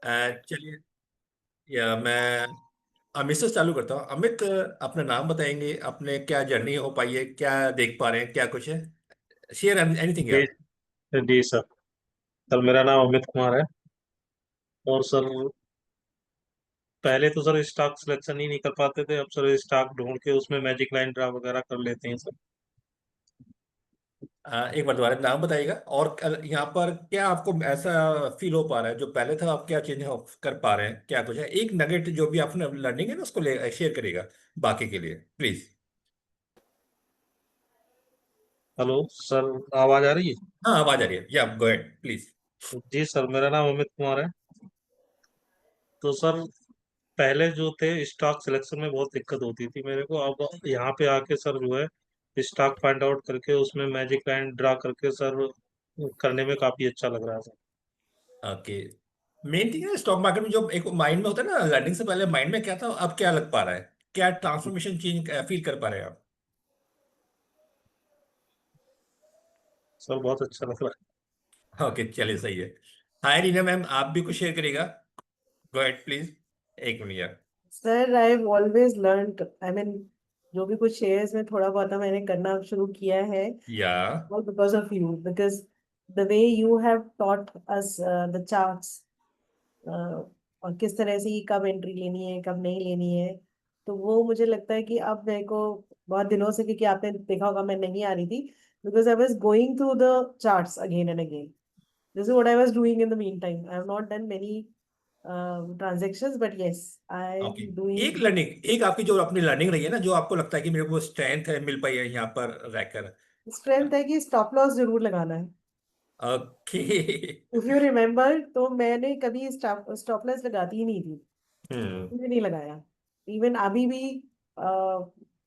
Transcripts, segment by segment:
चलिए, या मैं अमित से चालू करता हूँ। अमित, अपना नाम बताएंगे, अपने क्या जर्नी हो पाई है, क्या देख पा रहे हैं, क्या कुछ है? शेयर एनीथिंग जी। यार। जी सर। सर मेरा नाम अमित कुमार है। और सर पहले तो सर स्टॉक सिलेक्शन ही नहीं कर पाते थे, अब सर स्टॉक ढूंढ के उसमें मैजिक लाइन ड्रा वगैरह कर लेते हैं सर। एक बार दोबारा नाम बताइएगा, और यहाँ पर क्या आपको ऐसा फील हो पा रहा है जो पहले था, आप क्या चेंज कर पा रहे हैं, क्या कुछ है? एक नगेट जो भी आपने लर्निंग है ना, उसको ले शेयर करिएगा बाकी के लिए, प्लीज। हेलो सर, आवाज आ रही है? हाँ, आवाज आ रही है, या गो अहेड प्लीज। जी सर, मेरा नाम अमित कुमार है। तो सर पहले जो थे स्टॉक सिलेक्शन में बहुत दिक्कत होती थी मेरे को, अब यहाँ पे आके सर जो है स्टॉक फाइंड आउट करके उसमें मैजिक लाइन ड्रा करके सर करने में काफी अच्छा लग रहा है सर। ओके। मेन थिंग है स्टॉक मार्केट में, जो एक माइंड में होता है ना, लर्निंग से पहले माइंड में क्या था, अब क्या लग पा रहा है, क्या ट्रांसफॉर्मेशन चेंज फील कर पा रहे हैं आप? सर बहुत अच्छा लग रहा ओके, चलिए, सही है। हाय रीना मैम, आप भी कुछ शेयर करिएगा, गो अहेड प्लीज। एक मिनट यार। Sir I have always learned, I mean जो भी कुछ शेयर्स में थोड़ा बहुत मैंने करना शुरू किया है, या all because of you, because the way you have taught us the charts, और किस तरह से ये कब एंट्री लेनी है कब नहीं लेनी है, तो वो मुझे लगता है कि अब मेरे को बहुत दिनों से, क्योंकि आपने देखा होगा मैं नहीं आ रही थी, because I was going through the charts again and again. This is what I was doing in the mean time. I have not done many transactions, but yes, I'm okay. doing. एक learning, एक आपकी जो अपनी learning रही है ना, जो आपको लगता है कि मेरे को स्ट्रेंथ है, मिल पाई है यहाँ पर रहकर। स्ट्रेंथ है कि स्टॉप लॉस जरूर लगाना है. ओके। इफ यू रिमेम्बर, तो मैंने कभी स्टॉप लॉस लगाती ही नहीं थी, हम्म। भी नहीं लगाया. इवन अभी भी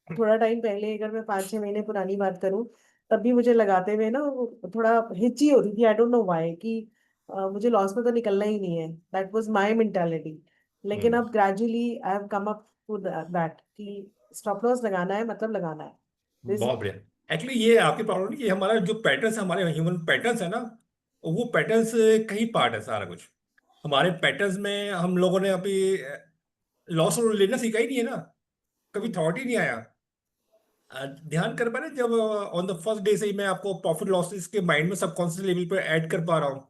थोड़ा टाइम पहले, अगर मैं 5-6 महीने पुरानी बात करूं, तब भी मुझे लगाते हुए ना वो थोड़ा हिची होती थी. आई डोंट नो व्हाई, कि मुझे लॉस में तो निकलना ही नहीं है. That was my mentality. लेकिन हम्म। अब gradually I have come up to that, कि स्टॉप लॉस लगाना है मतलब लगाना है. दिस. बहुत बढ़िया। एक्चुअली ये आपकी प्रॉब्लम नहीं, ये हमारा जो पैटर्न्स है, हमारे ह्यूमन पैटर्न्स है ना, वो पैटर्न्स का ही पार्ट है सारा कुछ। हमारे पैटर्न्स में हम लोगों ने अभी लॉस और लेना सीखा ही नहीं है ना, कभी थॉट ही नहीं आया। ध्यान कर पा रहे हैं, जब ऑन द फर्स्ट डे से ही मैं आपको प्रॉफिट लॉसेस के माइंड में सबकॉन्शियस लेवल पे ऐड कर पा रहा हूँ।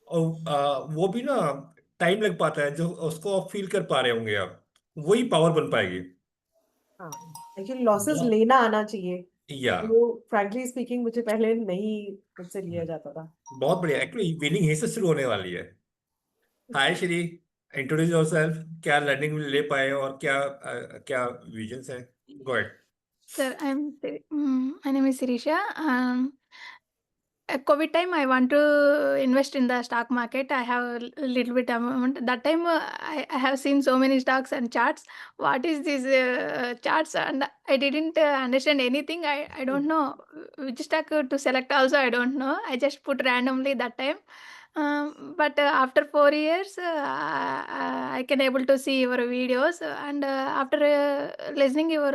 और वो भी ना, टाइम लग पाता है, जो उसको आप फील कर पा रहे होंगे आप, वही पावर बन पाएगी। हाँ, एक्चुअली लॉसेस बहुत। लेना आना चाहिए. या वो फ्रैंकली स्पीकिंग मुझे पहले नहीं मुझसे लिया जाता था. बहुत बढ़िया, एक्चुअली विनिंग यहीं से शुरू होने वाली है। हाय श्री, इंट्रोड्यूस योरसेल्फ, क्या लर्निंग ले पाए और क्या क्या विजन्स हैं? Go ahead. Sir, my name is Sirisha. At COVID time, I want to invest in the stock market. I have a little bit amount. That time, I have seen so many stocks and charts. What is these charts? And I didn't understand anything. I don't know which stock to select. Also, I don't know. I just put randomly that time. But after 4 years, I can able to see your videos, and after listening your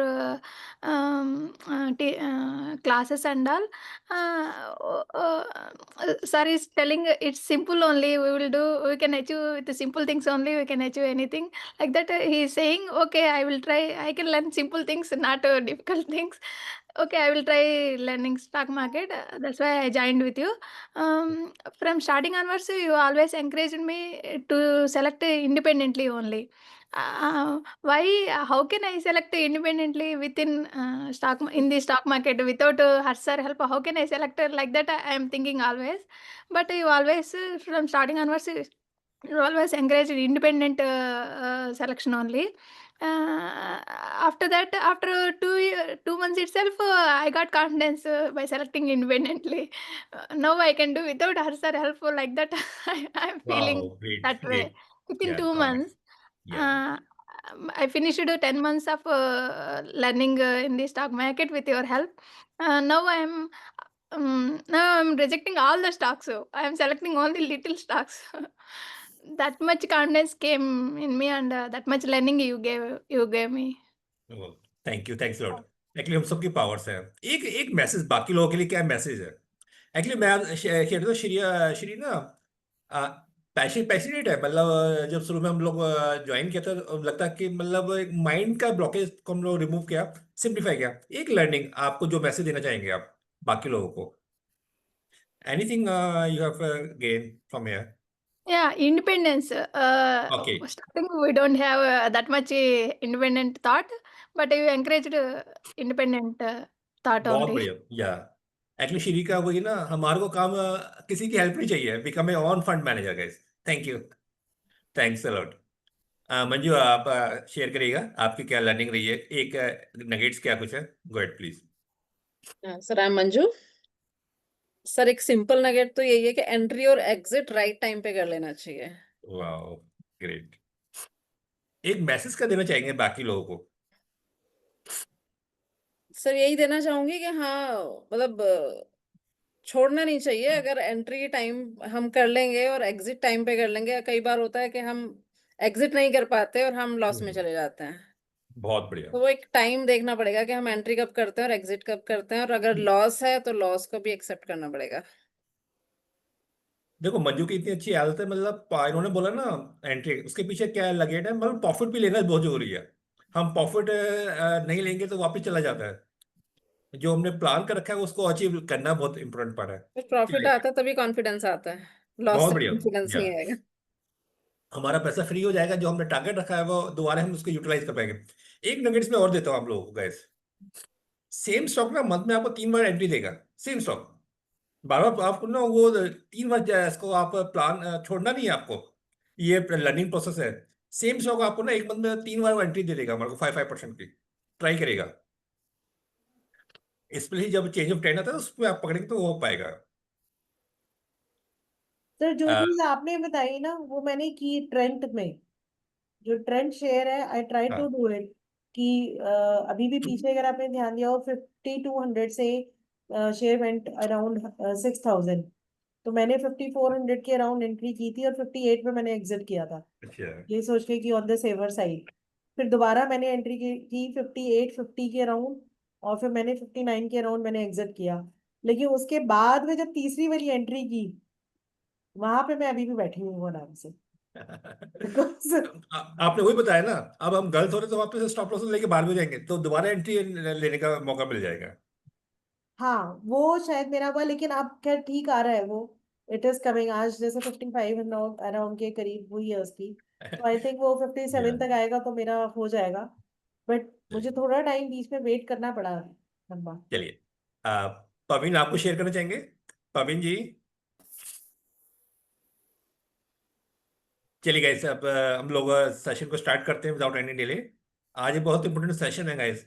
classes and all, sir is telling it's simple only. We can achieve with the simple things only. We can achieve anything like that. He is saying, okay, I will try. I can learn simple things, not difficult things. Okay, I will try learning stock market. That's why I joined with you. From starting onwards, you always encouraged me to select independently only. Why? How can I select independently within in the stock market without her help? How can I select like that? I am thinking always. But you always from starting onwards, you always encourage independent selection only. After that, after 2 months itself, I got confidence by selecting independently. Now I can do without her help like that. I'm feeling wow, great that way. Great. Within या 2 months, या uh, I finished 10 months of learning in the stock market with your help. Now I'm rejecting all the stocks. So I am selecting only little stocks. That much confidence came in me, and that much learning you gave me. Thank you, thanks lot. Actually हम सबकी powers है। एक एक message बाकी लोगों के लिए, क्या मैसेज है? एक्चुअली मैं शेयर तो श्री श्री ना, पैशनेट है, मतलब जब शुरू में हम लोग ज्वाइन किया था लगता है कि मतलब एक माइंड का ब्लॉकेज को हम लोग रिमूव किया, सिंप्लीफाई किया। एक लर्निंग आपको जो मैसेज देना चाहेंगे आप बाकी लोगों को, anything you have gain from here? Yeah, independence. Okay, Starting we don't have that much independent thought, but you encouraged independent thought बहुत only. बढ़िया। या एक्चुअली श्री का वही ना, हमारे को काम किसी की हेल्प नहीं चाहिए, become a on fund manager guys. Thank you, thanks a lot. Manju आप शेयर करिएगा आपकी क्या लर्निंग रही है, एक नगेट्स क्या कुछ है, गो ahead please. Sir I am Manju. Sir एक सिंपल नगेट तो यही है कि एंट्री और एग्जिट राइट टाइम पे कर लेना चाहिए। Wow, great. एक मैसेज का देना चाहेंगे बाकी लोगों को? सर यही देना चाहूंगी कि हाँ मतलब छोड़ना नहीं चाहिए। अगर एंट्री टाइम हम कर लेंगे और एग्जिट टाइम पे कर लेंगे, कई बार होता है कि हम एग्जिट नहीं कर पाते और हम लॉस में चले जाते हैं। बहुत बढ़िया। तो वो एक टाइम देखना पड़ेगा कि हम एंट्री कब करते हैं और एग्जिट कब करते हैं, और अगर लॉस है तो लॉस को भी एक्सेप्ट करना पड़ेगा। देखो मंजू की इतनी अच्छी आदत है, मतलब इन्होंने बोला ना एंट्री, उसके पीछे क्या लगे है, मतलब प्रॉफिट भी लेना बहुत जरूरी है। हम प्रॉफिट नहीं लेंगे तो वापस चला जाता है। जो हमने प्लान कर रखा है उसको अचीव करना बहुत इंपॉर्टेंट पार्ट है। फिर प्रॉफिट चलिए, आता है तभी कॉन्फिडेंस आता है, लॉस बहुत से बढ़िया। कॉन्फिडेंस या नहीं आएगा। हमारा पैसा फ्री हो जाएगा, जो हमने टारगेट रखा है वो दोबारा हम उसको यूटिलाइज कर पाएंगे। एक नगेट्स में और देता हूँ आप लोगों को गाइस। सेम स्टॉक ना मंथ में आपको 3 बार एंट्री देगा, सेम स्टॉक। बार बार आपको ना वो 3 बार इसको आप प्लान छोड़ना नहीं है आपको, ये लर्निंग प्रोसेस है। सेम स्टॉक आपको ना एक मंथ में 3 बार एंट्री दे देगा हमारे को, 5% की। ट्राई करेगा, स्पेशली जब चेंज ऑफ ट्रेंड आता है उसमें आप पकड़ेंगे तो वो हो पाएगा। सर जो अ, चीज आपने बताई ना वो मैंने की ट्रेंड में, जो ट्रेंड शेयर है आई ट्राई टू हाँ, डू इट। कि अभी भी पीछे अगर आपने ध्यान दिया हो 5200 से शेयर वेंट अराउंड 6000। तो मैंने 5400 के अराउंड एंट्री की थी और 58 में मैंने एग्जिट किया था, अच्छा। ये सोच के कि ऑन द सेवर साइड। फिर दोबारा मैंने एंट्री की 5850 के अराउंड, और फिर मैंने 59 के अराउंड मैंने एग्जिट किया। लेकिन उसके बाद में जब तीसरी वाली एंट्री की, वहां पे मैं अभी भी बैठी हुई हूँ आराम से। बिकॉज आपने वही बताया ना, अब हम गलत हो रहे तो वापस स्टॉप लॉस लेके बाहर में जाएंगे तो दोबारा एंट्री लेने का मौका मिल जाएगा। हाँ वो शायद मेरा हुआ, लेकिन अब खैर ठीक आ रहा है वो। इट इज कमिंग, आज जैसे 55 अराउंड के करीब हुई है उसकी। तो आई थिंक वो 57 Yeah, तक आएगा तो मेरा हो जाएगा। बट मुझे चलिए। थोड़ा टाइम बीच में वेट करना पड़ा लंबा। चलिए, पवीन आपको शेयर करना चाहेंगे? पवीन जी। चलिए गाइस, अब हम लोग सेशन को स्टार्ट करते हैं विदाउट एनी डिले। आज ये बहुत इंपॉर्टेंट सेशन है गाइस।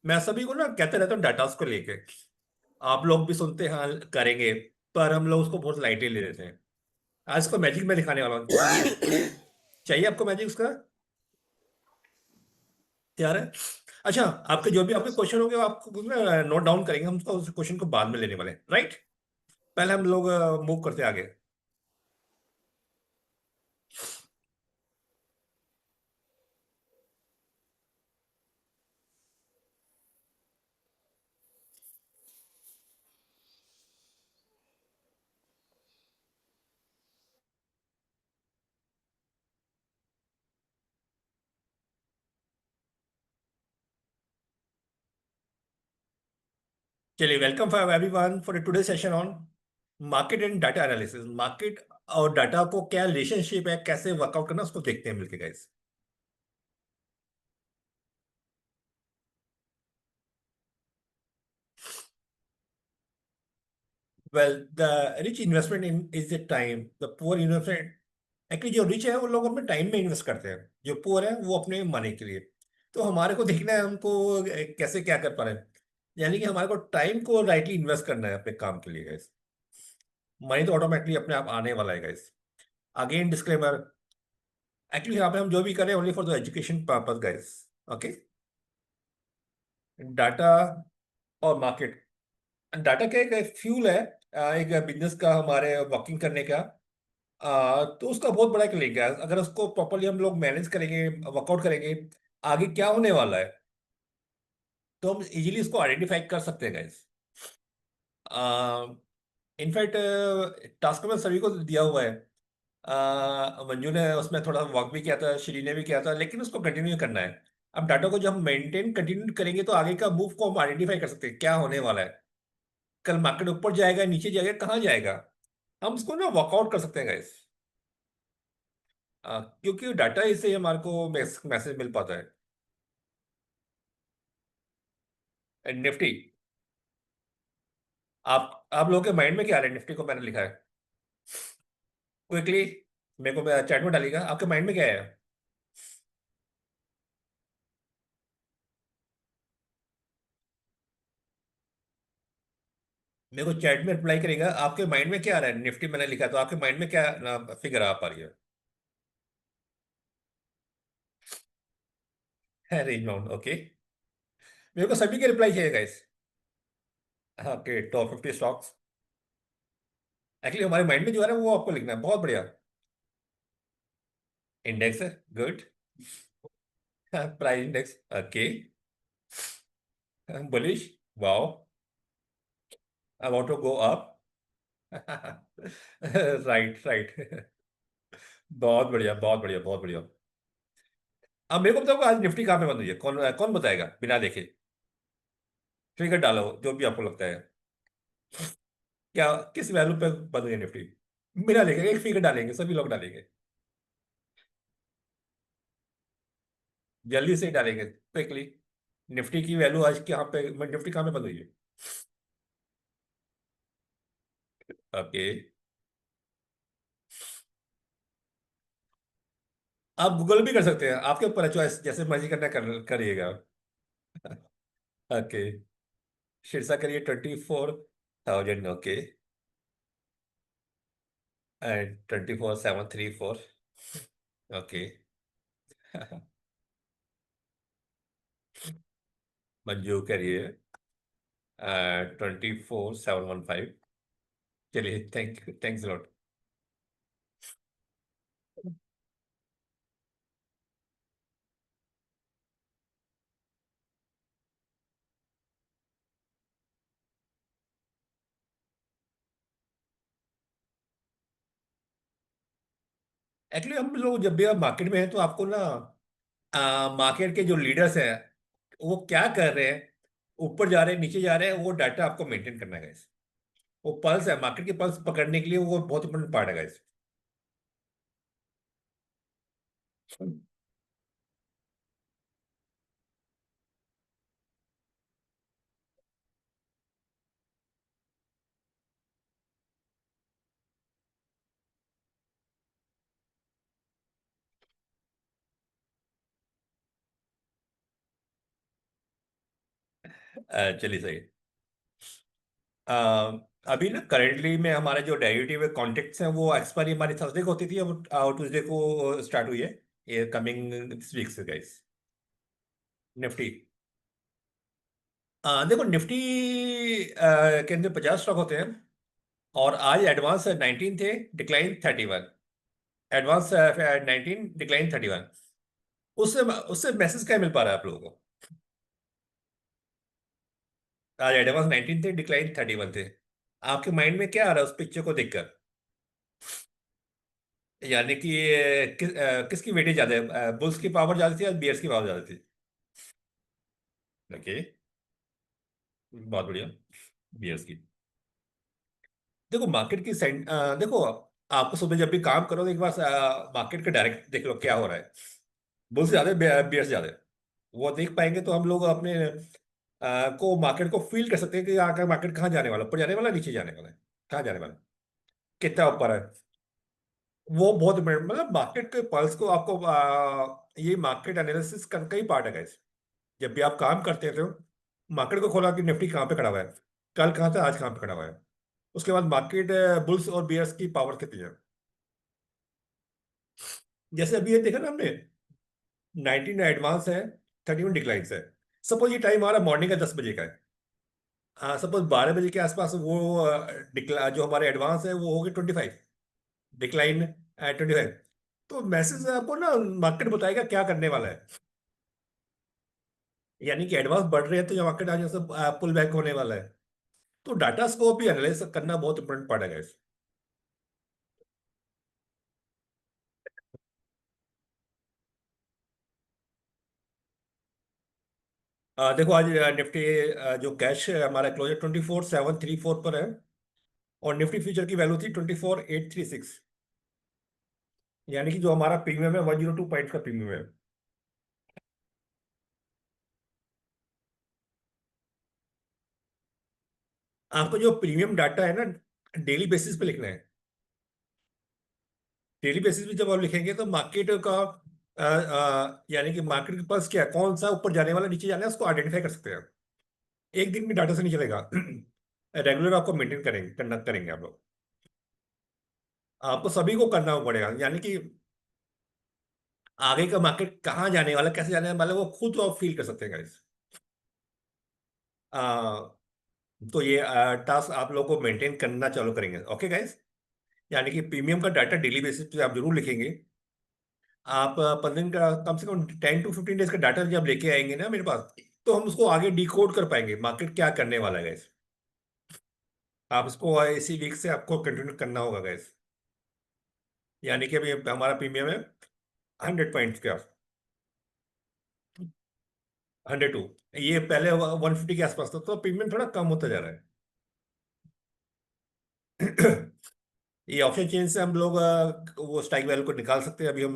मैं सभी को ना कहते रहता हूँ डाटास को लेके, आप लोग भी सुनते हैं, हाँ करेंगे, पर हम लोग उसको बहुत लाइटली ले लेते हैं। आज इसको मैजिक में दिखाने वाला हूँ, चाहिए? चाहिए आपको मैजिक उसका? तैयार है? अच्छा, आपके जो भी आपके क्वेश्चन होंगे वो आपको नोट डाउन करेंगे, हम उसका उस क्वेश्चन को बाद में लेने वाले हैं, राइट? पहले हम लोग मूव करते हैं आगे। चलिए, welcome for everyone for today session on market and data analysis. Market और डाटा को क्या रिलेशनशिप है, कैसे वर्कआउट करना, उसको देखते हैं मिलके guys. Well, the rich investment in is the time, the poor investment, actually जो रिच है वो लोग अपने टाइम में इन्वेस्ट करते हैं, जो पुअर है वो अपने मनी के लिए। तो हमारे को देखना है हमको कैसे क्या कर पा रहे हैं, यानी कि हमारे को टाइम को राइटली इन्वेस्ट करना है अपने काम के लिए गाइस। मनी तो ऑटोमेटिकली अपने आप आने वाला है गाइस। अगेन डिस्क्लेमर, एक्चुअली यहाँ पे हम जो भी करें only for the education purpose guys. Okay, data और मार्केट, डाटा का एक फ्यूल है, एक बिजनेस का, हमारे वर्किंग करने का। तो उसका बहुत बड़ा एक लिंक है, अगर उसको प्रॉपरली हम लोग मैनेज करेंगे, वर्कआउट करेंगे, आगे क्या होने वाला है, तो हम इजीली उसको आइडेंटिफाई कर सकते हैं गाइस। इनफैक्ट टास्क में सभी को दिया हुआ है मंजू ने उसमें थोड़ा वॉक भी किया था, श्री ने भी किया था, लेकिन उसको कंटिन्यू करना है। अब डाटा को जब हम मेंटेन कंटिन्यू करेंगे तो आगे का मूव को हम आइडेंटिफाई कर सकते हैं क्या होने वाला है। कल मार्केट ऊपर जाएगा, नीचे जाएगा, कहाँ जाएगा, हम उसको ना वर्कआउट कर सकते हैं गाइस। क्योंकि डाटा इससे हमारे को मैसेज मिल पाता है। निफ्टी, आप लोगों के माइंड में क्या आ रहा है निफ्टी को मैंने लिखा है क्विकली, मेरे को चैट में डालिएगा, आपके माइंड में क्या है। मेरे को चैट में रिप्लाई करेगा, आपके माइंड में क्या आ रहा है, निफ्टी मैंने लिखा तो आपके माइंड में क्या फिगर आ पा रही है। Range bound, okay. मेरे को सभी के रिप्लाई चाहिए guys. Okay, top 50 stocks actually हमारे माइंड में जो आ रहा है वो आपको लिखना है, बहुत बढ़िया। इंडेक्स है, good. Price index, okay. Bullish, wow, about to go up. Right right. बहुत बढ़िया, बहुत बढ़िया, बहुत बढ़िया। अब मेरे को बताओ आज निफ्टी कहाँ पे बंद हुई है, कौन कौन बताएगा बिना देखे। फिगर डालो जो भी आपको लगता है, क्या किस वैल्यू पे बंद हुई है निफ्टी, बिना देखे एक फिगर डालेंगे, सभी लोग डालेंगे, जल्दी से ही डालेंगे क्विकली। निफ्टी की वैल्यू आज कहाँ पे, निफ्टी कहाँ पे बंद हुई है। ओके, आप गूगल भी कर सकते हैं, आपके ऊपर है चॉइस, जैसे मर्जी करना करिएगा। ओके, शीर्षक करिए 24,000, ओके, एंड 24,734, ओके। मंजू करिए 24,715। चलिए, थैंक्स लॉट। एक्चुअली हम लोग जब भी आप मार्केट में हैं तो आपको ना मार्केट के जो लीडर्स हैं वो क्या कर रहे हैं, ऊपर जा रहे हैं, नीचे जा रहे हैं, वो डाटा आपको मेंटेन करना है guys। वो पल्स है, मार्केट की पल्स पकड़ने के लिए वो बहुत इंपॉर्टेंट पार्ट है गाइस। चलिए सही। अ, अभी ना करेंटली में हमारे जो डेरिवेटिव कॉन्ट्रैक्ट्स हैं वो एक्सपायरी हमारी थर्सडे को होती थी, अब ट्यूसडे को स्टार्ट हुई है, ये कमिंग दिस वीक से गाइस। निफ्टी, देखो निफ्टी के अंदर 50 स्टॉक होते हैं, और आज एडवांस 19 थे, डिक्लाइन 31। Advance 19, decline 31। उससे उससे मैसेज क्या मिल पा रहा है आप लोगों को। आज एडवांस 19 थे, डिक्लाइन 31 थे। आपके माइंड में क्या आ रहा है उस पिक्चर को देखकर, यानी कि किसकी वेटेज ज्यादा है, बुल्स की पावर ज्यादा थी या बियर्स की पावर ज्यादा थी। ओके, बहुत बढ़िया, बियर्स की। देखो मार्केट की देखो, आपको सुबह जब भी काम करो तो एक बार मार्केट का डायरेक्ट देख लो क्या हो रहा है। बुल्स ज्यादा है, बियर्स ज्यादा है, वो देख पाएंगे तो हम लोग अपने को मार्केट को फील कर सकते हैं कि आकर मार्केट कहाँ जाने वाला, ऊपर जाने वाला, नीचे जाने वाला है, कहाँ जाने वाला है, कितना ऊपर है। वो बहुत मतलब मार्केट के पल्स को आपको ये मार्केट एनालिसिस का कई पार्ट है guys। जब भी आप काम करते थे मार्केट को खोला कि निफ्टी कहाँ पे खड़ा हुआ है, कल कहाँ था, आज कहाँ पे खड़ा हुआ है, उसके बाद मार्केट बुल्स और बियर्स की पावर कितनी है। जैसे अभी ये देखा ना हमने, 19 एडवांस है, 31 डिक्लाइंस है। सपोज ये टाइम हमारा मॉर्निंग का 10 बजे का है, हाँ सपोज 12 बजे के आसपास वो जो हमारे एडवांस है वो हो गए 25, डिक्लाइन 25। तो मैसेज आपको ना मार्केट बताएगा क्या करने वाला है, यानी कि एडवांस बढ़ रहे हैं तो ये मार्केट आज से पुल बैक होने वाला है। तो डाटा को भी एनालाइज करना बहुत इंपॉर्टेंट पार्ट है guys। देखो आज निफ्टी जो कैश हमारा क्लोजर 24,734 पर है, और निफ्टी फ्यूचर की वैल्यू थी 24,836, यानी कि जो हमारा प्रीमियम है 102 पॉइंट का प्रीमियम है। आपको जो प्रीमियम डाटा है ना, डेली बेसिस पे लिखना है। डेली बेसिस पे जब आप लिखेंगे तो मार्केट का यानी कि मार्केट के पास क्या, कौन सा ऊपर जाने वाला नीचे जाना है, उसको आइडेंटिफाई कर सकते हैं। एक दिन में डाटा से नहीं चलेगा। रेगुलर आपको मेंटेन करेंगे, कंडक्ट करेंगे आप लोग। आपको सभी को करना पड़ेगा, यानी कि आगे का मार्केट कहाँ जाने वाला, कैसे जाने वाला, वो खुद आप फील कर सकते हैं गाइस। तो ये टास्क आप लोग को मेंटेन करना चालू करेंगे, ओके गाइस। यानी कि प्रीमियम का डाटा डेली बेसिस पे आप जरूर लिखेंगे। आप 15 दिन का, कम से कम 10 to 15 डेज का डाटा जब लेके आएंगे ना मेरे पास, तो हम उसको आगे डिकोड कर पाएंगे मार्केट क्या करने वाला है गाइस। आप इसको इसी वीक से आपको कंटिन्यू करना होगा गाइस। यानी कि अभी हमारा प्रीमियम है 100 पॉइंट्स का, 102। ये पहले 150 के आसपास था, तो प्रीमियम थोड़ा कम होता जा रहा है। ये ऑप्शन चेंज से हम लोग वो स्ट्राइक वैल्यू को निकाल सकते हैं। अभी हम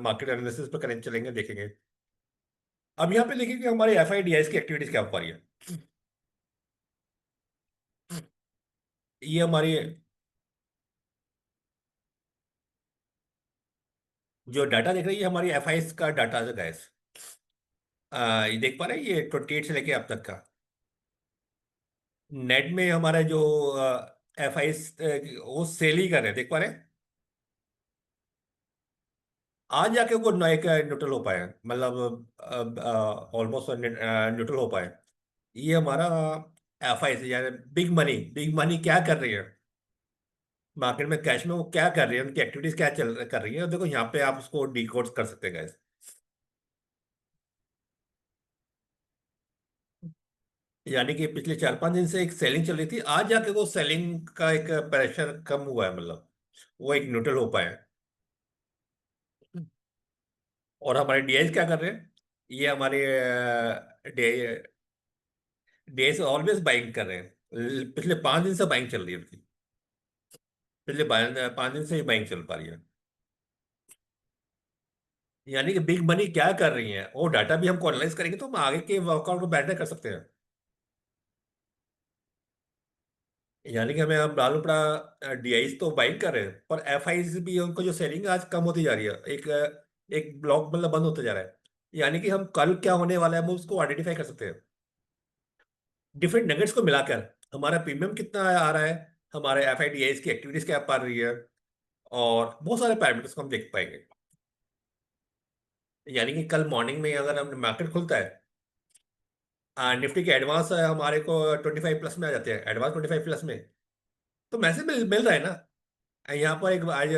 मार्केट एनालिसिस पर करेंगे, चलेंगे, देखेंगे। अब यहाँ पे देखिए कि हमारे एफ आई डी एस की एक्टिविटीज क्या हो पा रही है। ये हमारी जो डाटा देख रही है, हमारी एफ आई का डाटा है गैस। ये देख पा रहे हैं, ये 28 से लेके अब तक का नेट में हमारा जो एफ आई वो सेल ही कर रहे हैं, देख पा रहे हैं। आज जाके वो एक न्यूट्रल हो पाए, मतलब ऑलमोस्ट न्यूट्रल हो पाए। ये हमारा एफ आई, यानी बिग मनी, बिग मनी क्या कर रही है मार्केट में, कैश में वो क्या कर रही है, उनकी एक्टिविटीज क्या चल कर रही है। और देखो यहाँ पे आप उसको डिकोड कर सकते हैं guys। यानी कि पिछले 4 5 दिन से एक सेलिंग चल रही थी, आज जाके वो सेलिंग का एक प्रेशर कम हुआ है, मतलब वो एक न्यूट्रल हो पाया है। और हमारे डीआई क्या कर रहे हैं, ये हमारे डीआई ऑलवेज बाइंग कर रहे हैं। पिछले 5 दिन से बाइंग चल रही है उनकी, पिछले 5 दिन से ही बाइंग चल पा रही है। यानी कि बिग मनी क्या कर रही है, वो डाटा भी हमको एनालाइज करेंगे तो हम आगे के वर्कआउट को बेटर कर सकते हैं। यानी कि हमें अब मालूम पड़ा डीआईस तो बाइंग कर रहे हैं, पर एफ आई भी उनको जो सेलिंग आज कम होती जा रही है, एक ब्लॉक मतलब बंद होता जा रहा है। यानी कि हम कल क्या होने वाला है हम उसको आइडेंटिफाई कर सकते हैं। डिफरेंट नगेट्स को मिलाकर हमारा प्रीमियम कितना आ रहा है, हमारे एफ आई डी आईस की एक्टिविटीज क्या पा रही है, और बहुत सारे पैरामीटर्स को हम देख पाएंगे। यानी कि कल मॉर्निंग में अगर हम मार्केट खुलता है, निफ्टी के एडवांस हमारे को 25 प्लस में आ जाते हैं, एडवांस 25 प्लस में, तो मैसेज मिल रहा है ना। यहाँ पर एक आज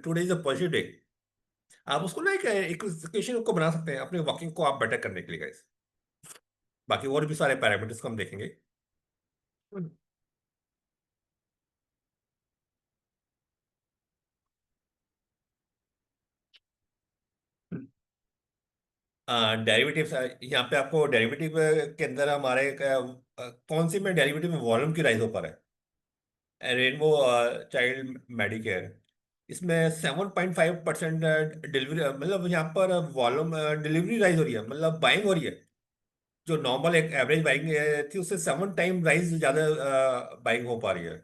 today is a positive day. आप उसको ना एक इक्वेशन को बना सकते हैं अपने वॉकिंग को आप बेटर करने के लिए guys। बाकी और भी सारे पैरामीटर्स को हम देखेंगे। डेरिवेटिव्स, यहाँ पे आपको डेरिवेटिव के अंदर हमारे कौन सी में डेरिवेटिव में वॉल्यूम की राइज हो पा रहा है, रेनबो चाइल्ड मेडिकेयर, इसमें 7.5% डिलीवरी, मतलब यहाँ पर वॉल्यूम डिलीवरी राइज हो रही है, मतलब बाइंग हो रही है। जो नॉर्मल एक एवरेज बाइंग थी उससे 7 टाइम राइज ज्यादा बाइंग हो पा रही है।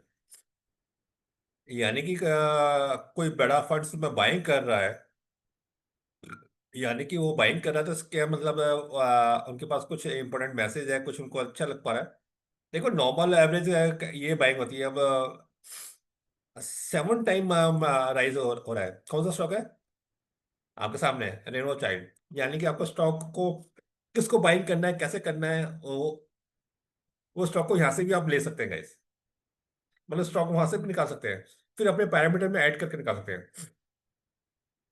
यानी कि कोई बड़ा फंड्स में बाइंग कर रहा है, यानी कि वो बाइंग कर रहा था, इसके मतलब उनके पास कुछ इंपॉर्टेंट मैसेज है, कुछ उनको अच्छा लग पा रहा है। देखो नॉर्मल एवरेज ये बाइंग होती है, अब 7 टाइम राइज हो रहा है। कौन सा स्टॉक है आपके सामने, रेनो चाइल्ड। यानी कि आपको स्टॉक को किसको बाइंग करना है, कैसे करना है, वो स्टॉक को यहाँ से भी आप ले सकते हैं गाइस, मतलब स्टॉक वहां से भी निकाल सकते हैं, फिर अपने पैरामीटर में ऐड करके निकाल सकते हैं।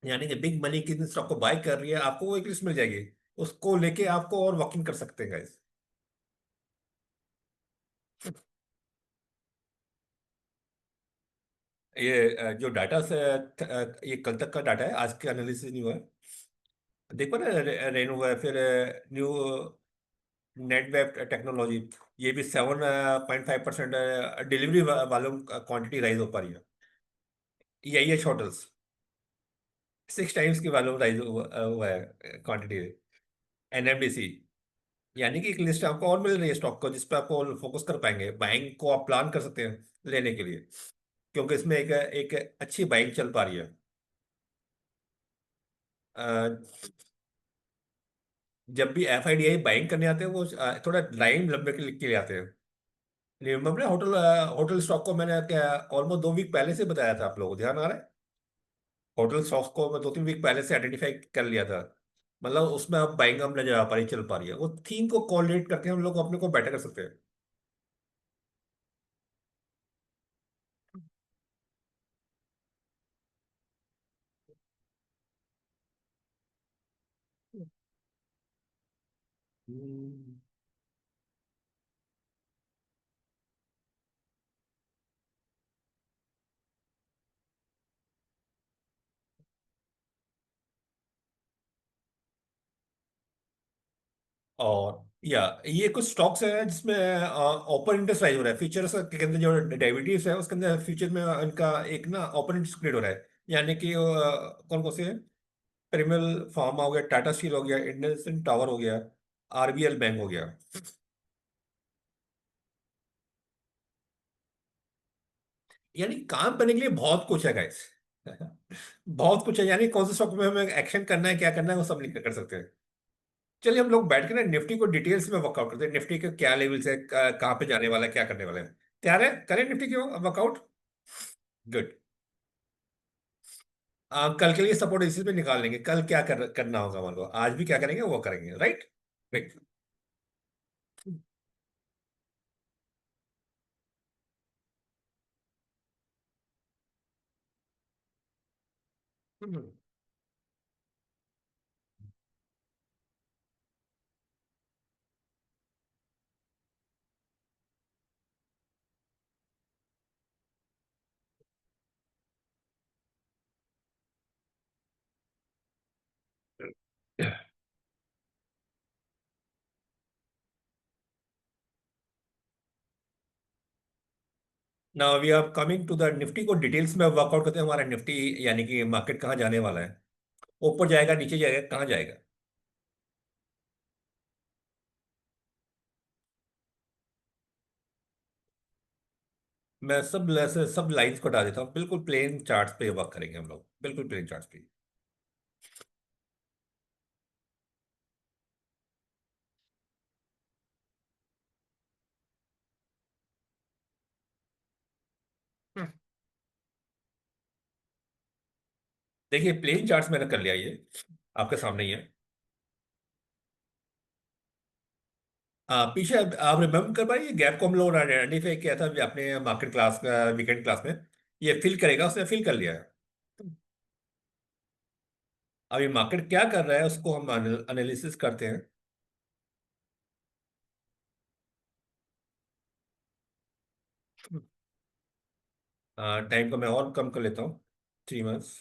यानी कि बिग मनी कितने स्टॉक को बाय कर रही है, आपको वो एक लिस्ट मिल जाएगी, उसको लेके आपको और वॉकिंग कर सकते हैं गाइस। ये जो डाटा से ये कल तक का डाटा है, आज के एनालिसिस नहीं हुआ है। देखो ना रेनो है, फिर न्यू नेट वेब टेक्नोलॉजी, ये भी 7.5% डिलीवरी वालों क्वांटिटी राइज हो पा रही है। EIH होटल्स 6 टाइम्स की वॉल्यूम राइज हुआ है क्वांटिटी। NMDC, यानी कि एक लिस्ट आपको और मिल रही है स्टॉक को, जिस पर आपको फोकस कर पाएंगे, बाइंग को आप प्लान कर सकते हैं लेने के लिए, क्योंकि इसमें एक एक अच्छी बाइंग चल पा रही है। अ, जब भी FIDI बाइंग करने आते हैं वो थोड़ा लाइन लंबे के लिए आते हैं। रिमेम्बर होटल होटल स्टॉक को मैंने क्या ऑलमोस्ट 2 वीक पहले से बताया था, आप लोगों को ध्यान आ रहा है? होटल स्टॉक को मैं 2-3 वीक पहले से आइडेंटिफाई कर लिया था। मतलब उसमें अब बाइंग हम नजर आ पा रही, चल पा रही है, वो थीम को कोरिलेट करके हम लोग अपने को बेटर कर सकते हैं। हम्म। और या ये कुछ स्टॉक्स है जिसमें ओपन इंटरेस्ट राइज हो रहा है, फ्यूचर्स के अंदर जो डेरिवेटिव्स है उसके अंदर फ्यूचर में इनका एक ना ओपन इंटरेस्ट क्रिएट हो रहा है। यानी कि कौन कौन से हैं? परिमल फार्मा हो गया, टाटा स्टील हो गया, इंडस टावर हो गया, RBL बैंक हो गया। यानी काम करने के लिए बहुत कुछ है गाइस। बहुत कुछ है, यानी कौन से स्टॉक में हमें एक्शन करना है, क्या करना है, वो सब लिख कर सकते हैं। चलिए हम लोग बैठ के ना निफ्टी को डिटेल्स में वर्कआउट करते हैं, निफ्टी के क्या लेवल्स है, कहाँ पे जाने वाला है, क्या करने वाला है। तैयार है? करें निफ्टी की वर्कआउट। गुड। कल के लिए सपोर्ट इसी पे निकाल लेंगे, कल क्या करना होगा हमारे को, आज भी क्या करेंगे वो करेंगे, right? Right. Now we are coming to the Nifty को डिटेल्स में वर्कआउट करते हैं, हमारा निफ्टी यानी कि मार्केट कहाँ जाने वाला है, ऊपर जाएगा, नीचे जाएगा, कहाँ जाएगा। मैं सब लाइंस को हटा देता हूँ, बिल्कुल प्लेन चार्ट्स पे वर्क करेंगे हम लोग, बिल्कुल प्लेन चार्ट्स पे। हम्म। देखिए प्लेन चार्ट्स मैंने कर लिया, ये आपके सामने ही है। पीछे आप रिमेम्बर कर पाइए गैप को हम लोग ने आइडेंटिफाई किया था अभी अपने मार्केट क्लास वीकेंड क्लास में। ये फिल करेगा, उसने फिल कर लिया है। अभी मार्केट क्या कर रहा है उसको हम एनालिसिस करते हैं। टाइम को मैं और कम कर लेता हूँ, 3 मंथ्स।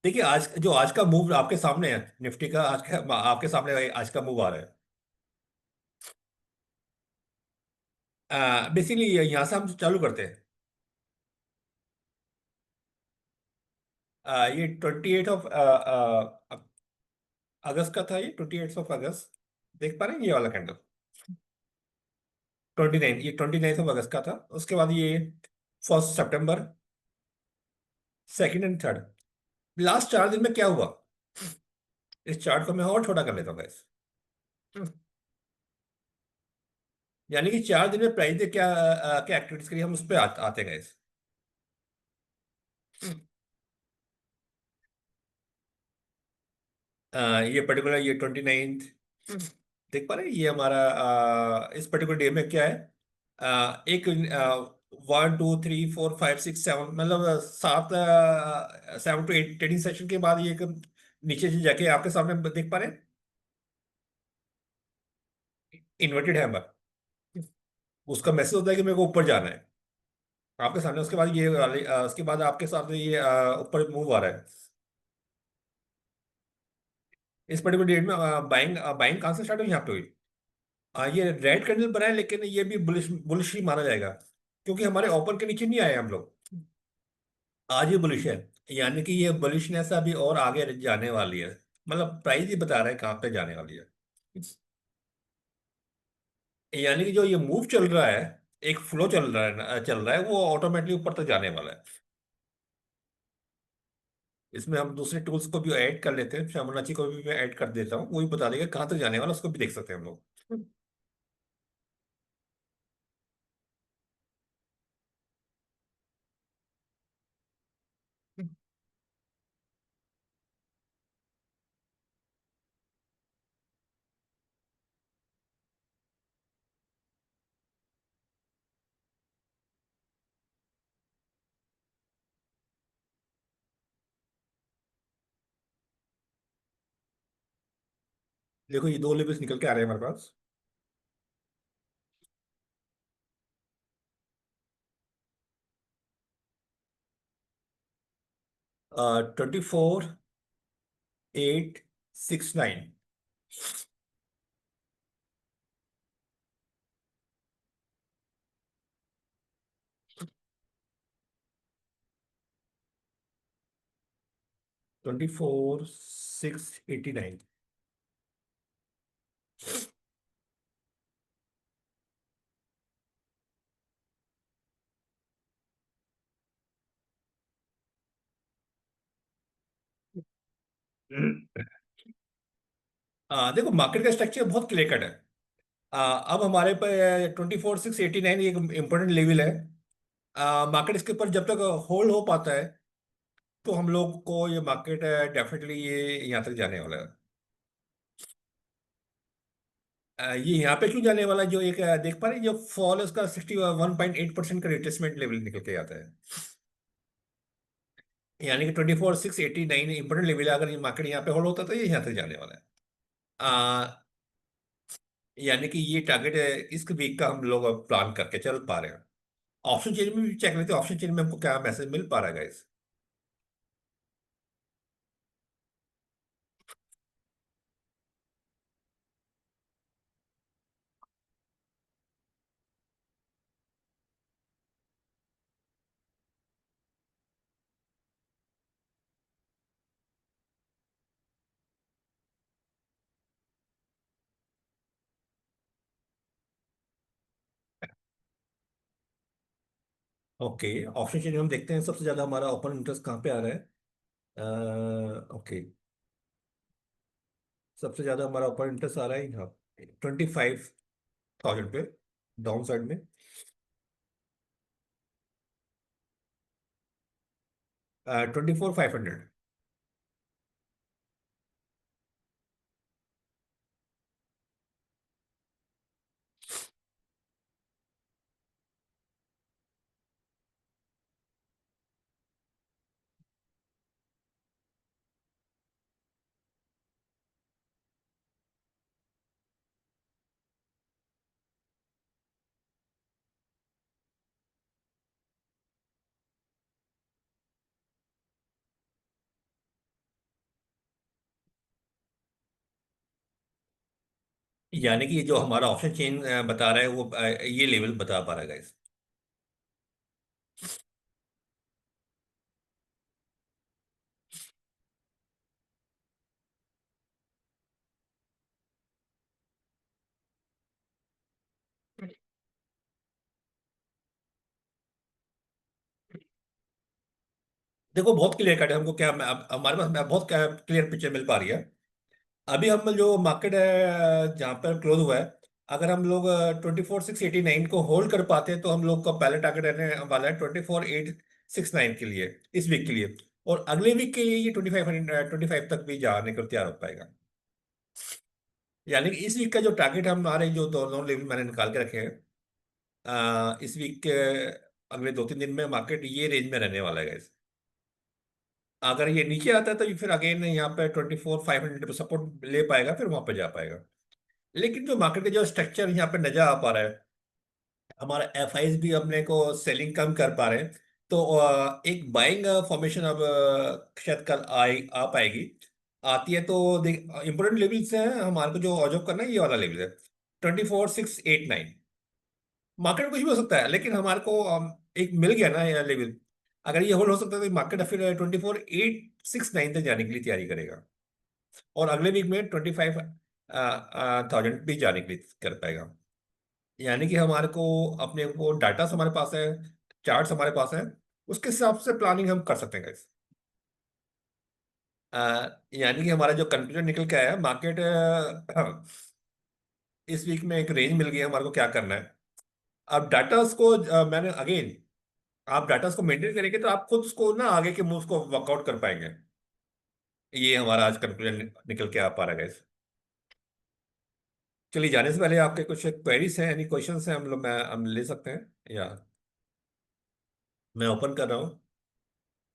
देखिए आज का मूव आपके सामने है, निफ्टी का आज का आपके सामने आज का मूव आ रहा है। बेसिकली यहाँ से हम चालू करते हैं। ये 28 ऑफ अगस्त का था, ये 28 ऑफ अगस्त, देख पा रहे हैं ये वाला कैंडल? 29, ये 29 ऑफ अगस्त का था। उसके बाद ये 1 सितंबर, सेकंड एंड थर्ड, लास्ट 4 दिन में क्या हुआ, इस चार्ट को मैं और छोटा कर लेता हूँ guys। यानी कि 4 दिन में प्राइस ने क्या एक्टिविटीज करी, हम उस पर आते हैं guys। ये पर्टिकुलर ये 29, देख पा रहे हैं ये हमारा इस पर्टिकुलर डे में क्या है। एक 1 2 3 4 5 6 7, मतलब 7 to 8 ट्रेडिंग सेशन के बाद ये नीचे से जाके आपके सामने देख पा रहे हैं। इन्वर्टेड हैमर, उसका मैसेज होता है कि मेरे को ऊपर जाना है आपके सामने, उसके बाद ये उसके बाद आपके साथ ये ऊपर मूव आ रहा है। इस पर्टिकुलर डेट में बाइंग बाइंग कहाँ से स्टार्ट हुई, यहाँ पे हुई। ये रेड कैंडल बना है, लेकिन ये भी बुलिश बुलिश ही माना जाएगा, क्योंकि हमारे ओपन के नीचे नहीं आए हम लोग। आज ये बुलिश है, यानी कि ये बुलिशनेस अभी और आगे जाने वाली है, मतलब प्राइस ही बता रहा है कहाँ पे जाने वाली है। यानी कि जो ये मूव चल रहा है, एक फ्लो चल रहा है, वो ऑटोमेटिकली ऊपर तक जाने वाला है। इसमें हम दूसरे टूल्स को भी ऐड कर लेते हैं, फिबोनाची को भी मैं ऐड कर देता हूँ, वो भी बता देगा कहाँ तक जाने वाला, उसको भी देख सकते हैं हम लोग। देखो ये दो लेवल्स निकल के आ रहे हैं हमारे पास। 24,869। 24,689। देखो मार्केट का स्ट्रक्चर बहुत क्लियर कट है। अब हमारे पे 24,689 एक इम्पोर्टेंट लेवल है। मार्केट इसके ऊपर जब तक होल्ड हो पाता है, तो हम लोग को ये मार्केट डेफिनेटली ये यहाँ तक जाने वाला है। ये यहाँ पे क्यों जाने वाला है, जो एक देख पा रहे हैं, जो फॉल है उसका 61.8% का रिट्रेसमेंट लेवल निकल के आता है। यानी कि 24,689 इंपॉर्टेंट लेवल है, अगर ये मार्केट यहाँ पे होल्ड होता है तो ये यहाँ तक जाने वाला है। यानी कि ये टारगेट है इस वीक का, हम लोग प्लान करके चल पा रहे हैं। ऑप्शन चेन में भी चेक लेते हैं, ऑप्शन चेन में हमको क्या मैसेज मिल पा रहा है गाइस। ओके, ऑप्शन चेन में हम देखते हैं सबसे ज्यादा हमारा ओपन इंटरेस्ट कहाँ पे आ रहा है। ओके, सबसे ज्यादा हमारा ओपन इंटरेस्ट आ रहा है यहाँ 25,000 पे, डाउन साइड में। 24,500। यानी कि ये जो हमारा ऑप्शन चेन बता रहा है, वो ये लेवल बता पा रहा है गाइस। देखो बहुत क्लियर कट है, हमको क्या हमारे पास बहुत क्लियर पिक्चर मिल पा रही है। अभी हम जो मार्केट है जहाँ पर क्लोज हुआ है, अगर हम लोग 24,689 को होल्ड कर पाते हैं, तो हम लोग का पहले टारगेट रहने वाला है 24,869 के लिए, इस वीक के लिए। और अगले वीक के लिए ये 25 तक भी जाने को तैयार हो पाएगा। यानी कि इस वीक का जो टारगेट हमारे जो दोनों लेवल मैंने निकाल के रखे हैं, इस वीक के अगले 2-3 दिन में मार्केट ये रेंज में रहने वाला है guys। अगर ये नीचे आता है तो ये फिर अगेन यहाँ पे 24,500 पे सपोर्ट ले पाएगा, फिर वहां पे जा पाएगा। लेकिन जो मार्केट का जो स्ट्रक्चर यहाँ पे नजर आ पा रहा है, हमारा एफआईज भी अपने को सेलिंग कम कर पा रहे हैं, तो एक बाइंग फॉर्मेशन अब शायद कल आ पाएगी। आती है तो देख, इंपोर्टेंट लेवल्स हैं हमारे को जो ऑब्जर्व करना है, ये वाला लेवल है 24,689। मार्केट कुछ भी हो सकता है, लेकिन हमारे को एक मिल गया ना ये लेवल। अगर ये होल्ड हो सकता है तो मार्केट फिर 24,869 तक जाने के लिए तैयारी करेगा, और अगले वीक में 25,000 भी जाने के लिए कर पाएगा। यानी कि हमारे को अपने वो डाटा हमारे पास है, चार्ट्स हमारे पास है, उसके हिसाब से प्लानिंग हम कर सकते हैं guys। यानी कि हमारा जो कंक्लूजन निकल के आया है, मार्केट इस वीक में एक रेंज मिल गई है हमारे को क्या करना है। अब डाटास को मैंने अगेन, आप डाटास को मेंटेन करेंगे तो आप खुद उसको ना आगे के मूव्स को वर्कआउट कर पाएंगे। ये हमारा आज कंक्लूजन निकल के आ पा रहा है guys। चलिए, जाने से पहले आपके कुछ क्वेरीज हैं, एनी क्वेश्चंस हैं, हम ले सकते हैं, या मैं ओपन कर रहा हूँ।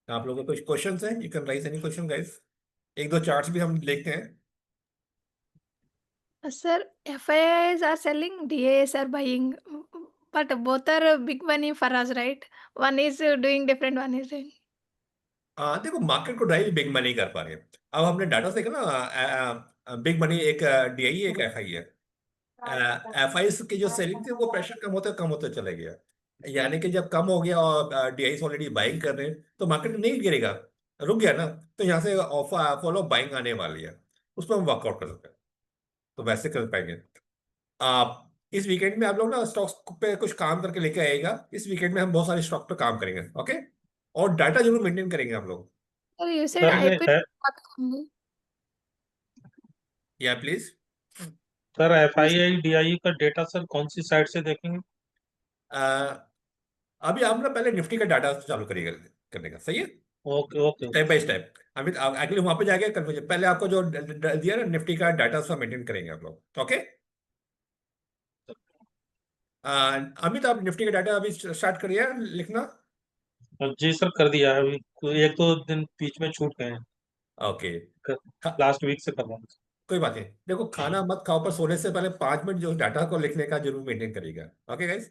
आप लोगों को कुछ क्वेश्चंस हैं, you can rise any question guys. एक दो चार्ट्स भी हम देखते हैं। Sir, FIIs are selling, DAs are buying, but both are big money for us, right? One is doing different, one is doing. देखो, मार्केट को drive big money कर पा रहे हैं। अब हमने डाटा से देखा ना, बिग मनी एक डीआई एक एफआई है। एफआई की जो सेलिंग थी वो प्रेशर कम होते चले गया। यानी कि जब कम हो गया और डीआई ऑलरेडी बाइंग कर रहे हैं, तो मार्केट नहीं गिरेगा, रुक गया ना, तो यहाँ से फॉलो बाइंग आने वाली है, उस पर हम वर्कआउट कर सकते हैं, तो वैसे कर पाएंगे। आप इस वीकेंड में आप लोग ना स्टॉक्स पे कुछ काम करके लेके आएगा। इस वीकेंड में हम बहुत सारे स्टॉक पे काम करेंगे, ओके, और डाटा जरूर मेंटेन करेंगे हम लोग। Sir, you said सर ये IPO only. या प्लीज। सर FII DI का डेटा सर कौन सी साइट से देखेंगे? अभी आप ना पहले निफ्टी का डाटा चालू करिएगा करने का, सही है, okay okay step by step. अभी एक्चुअली वहां पे जाके कन्फ्यूजन, पहले आपको जो दिया ना निफ्टी का डाटा, उसका मेंटेन करेंगे आप लोग, ओके। अमित, आप निफ्टी का डाटा अभी स्टार्ट करिए लिखना। जी सर, कर दिया है। अभी एक दो दिन बीच में छूट गए हैं। ओके। लास्ट वीक से कर रहा हूँ। कोई बात नहीं, देखो खाना मत खाओ, पर सोने से पहले 5 मिनट जो डाटा को लिखने का जरूर मेंटेन करिएगा, ओके गाइस।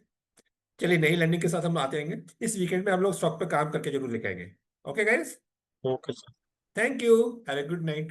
चलिए, नई लर्निंग के साथ हम आते हैं, इस वीकेंड में हम लोग स्टॉक पे काम करके जरूर लेके आएंगे, okay guys. Okay sir. Thank you, have a good night.